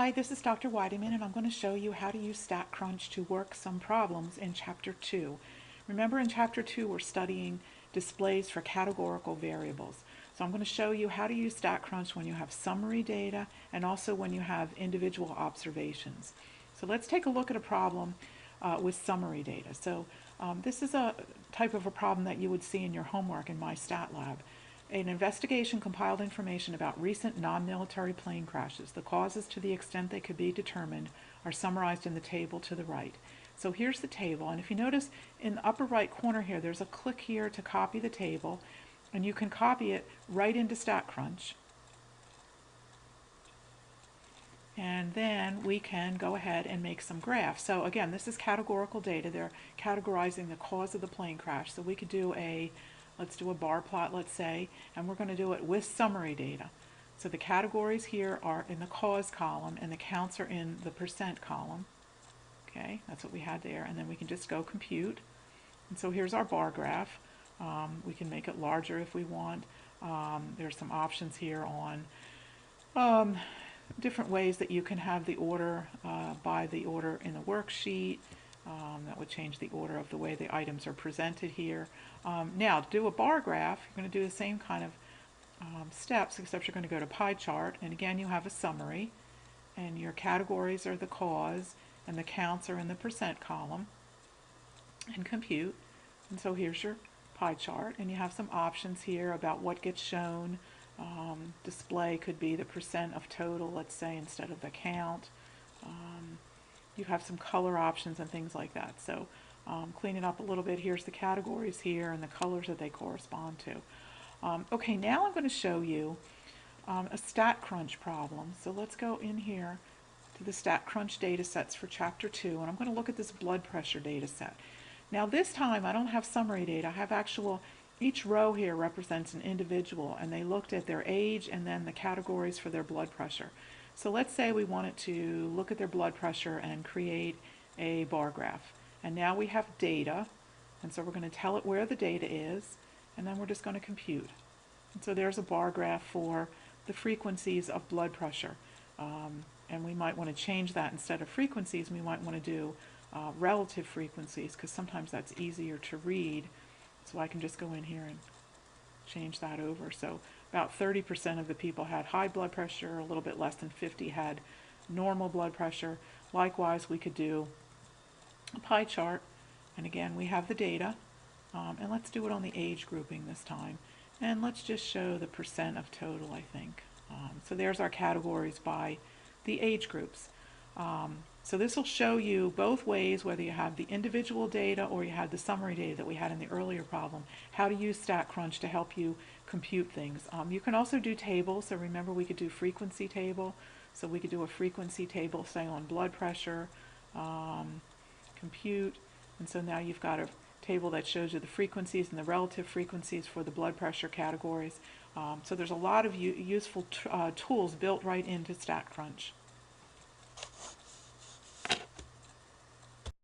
Hi, this is Dr. Weideman, and I'm going to show you how to use StatCrunch to work some problems in Chapter 2. Remember, in Chapter 2 we're studying displays for categorical variables. So I'm going to show you how to use StatCrunch when you have summary data and also when you have individual observations. So let's take a look at a problem with summary data. So this is a type of a problem that you would see in your homework in My Stat Lab. An investigation compiled information about recent non-military plane crashes. The causes, to the extent they could be determined, are summarized in the table to the right. So here's the table, and if you notice in the upper right corner here, there's a click here to copy the table, and you can copy it right into StatCrunch. And then we can go ahead and make some graphs. So again, this is categorical data. They're categorizing the cause of the plane crash. So we could do let's do a bar plot, let's say, and we're going to do it with summary data. So the categories here are in the cause column and the counts are in the percent column. Okay, that's what we had there, and then we can just go compute. And so here's our bar graph. We can make it larger if we want. There's some options here on different ways that you can have the order by the order in the worksheet. That would change the order of the way the items are presented here. Now, to do a bar graph, you're going to do the same kind of steps, except you're going to go to pie chart, and again you have a summary, and your categories are the cause, and the counts are in the percent column, and compute. And so here's your pie chart, and you have some options here about what gets shown. Display could be the percent of total, let's say, instead of the count. You have some color options and things like that. So clean it up a little bit. Here's the categories here and the colors that they correspond to. Okay, now I'm going to show you a StatCrunch problem. So let's go in here to the StatCrunch data sets for Chapter 2, and I'm going to look at this blood pressure data set. Now this time I don't have summary data. I have each row here represents an individual, and they looked at their age and then the categories for their blood pressure. So let's say we wanted to look at their blood pressure and create a bar graph. And now we have data, and so we're going to tell it where the data is, and then we're just going to compute. And so there's a bar graph for the frequencies of blood pressure. And we might want to change that. Instead of frequencies, we might want to do relative frequencies, because sometimes that's easier to read. So I can just go in here and change that over. So about 30% of the people had high blood pressure, a little bit less than 50 had normal blood pressure. Likewise, we could do a pie chart, and again we have the data, and let's do it on the age grouping this time, and let's just show the percent of total, I think. So there's our categories by the age groups. So this will show you both ways, whether you have the individual data or you have the summary data that we had in the earlier problem, how to use StatCrunch to help you compute things. You can also do tables. So remember, we could do frequency table. So we could do a frequency table, say, on blood pressure, compute, and so now you've got a table that shows you the frequencies and the relative frequencies for the blood pressure categories. So there's a lot of useful tools built right into StatCrunch.